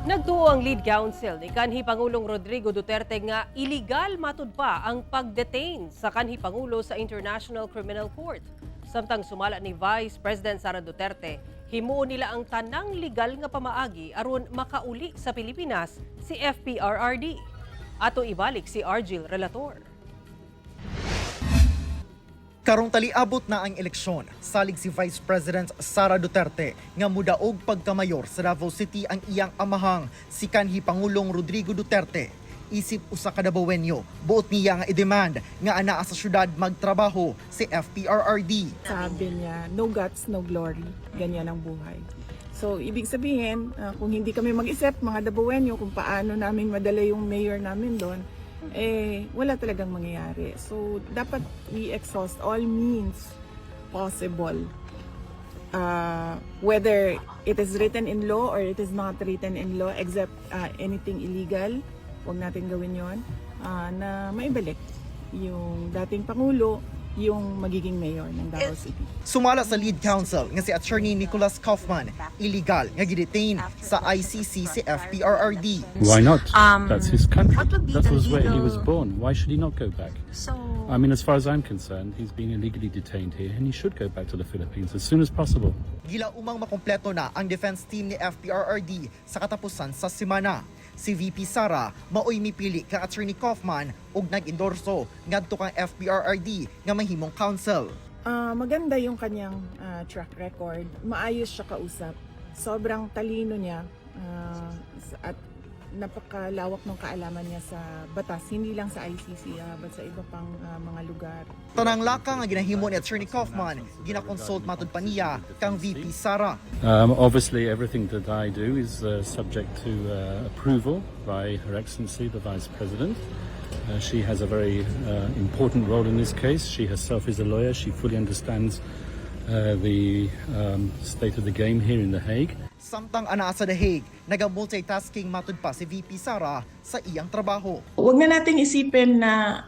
Nagtuo ang lead counsel ni kanhi Pangulong Rodrigo Duterte nga illegal matud pa ang pag-detain sa kanhi Pangulo sa International Criminal Court. Samtang sumala ni Vice President Sara Duterte, himuon nila ang tanang legal nga pamaagi aron makauli sa Pilipinas si FPRRD. Ato ibalik si Argil Relator. Karong taliabot na ang eleksyon, salig si Vice President Sara Duterte nga mudaog pagkamayor sa Davao City ang iyang amahang si kanhi Pangulong Rodrigo Duterte. Isip usa ka Davaoenyo, buot niya nga i-demand nga anaa sa syudad magtrabaho si FPRRD. Sabi niya, no guts, no glory. Ganyan ang buhay. So, ibig sabihin, kung hindi kami mag-isip, mga Davaoenyo, kung paano namin madala yung mayor namin doon, wala talagang mangyayari. So, dapat we exhaust all means possible. Whether it is written in law or it is not written in law, except anything illegal, huwag natin gawin yon, na maibalik yung dating Pangulo, yung magiging mayor ng Davao City. Sumala sa lead counsel nga si Attorney Nicholas Kaufman, illegal nga gidetain sa ICC si FPRRD. Why not? That's his country. What would be That the was where he legal- was born. Why should he not go back? So, I mean, as far as I'm concerned, he's been illegally detained here and he should go back to the Philippines as soon as possible. Gila umang makompleto na ang defense team ni FPRRD sa katapusan sa semana. Si VP Sara maoy mipili kang Attorney Kaufman ug nag-endorso ngadto kang FPRRD nga mahimong counsel. Maganda yung kanyang track record. Maayos siya kausap. Sobrang talino niya at napakalawak ng kaalaman niya sa batas, hindi lang sa ICC, but sa iba pang mga lugar. Tanang laka nga ginahimo ni Attorney Kaufman, ginakonsult matud pa niya kang VP Sara. Obviously, everything that I do is subject to approval by Her Excellency, the Vice President. She has a very important role in this case. She herself is a lawyer. She fully understands the state of the game here in The Hague. Samtang anaa sa The Hague, naga-multitasking matud pa si VP Sara sa iyang trabaho. Huwag na nating isipin na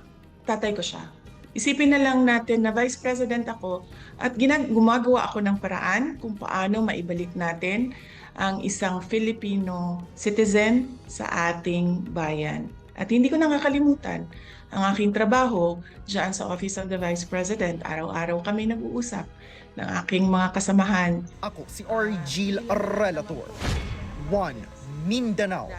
tatay ko siya. Isipin na lang natin na Vice President ako at gumagawa ako ng paraan kung paano maibalik natin ang isang Filipino citizen sa ating bayan. At hindi ko nakakalimutan ang aking trabaho diyan sa Office of the Vice President. Araw-araw kami nag-uusap ng aking mga kasamahan. Ako si Argil Relator. 1 Mindanao.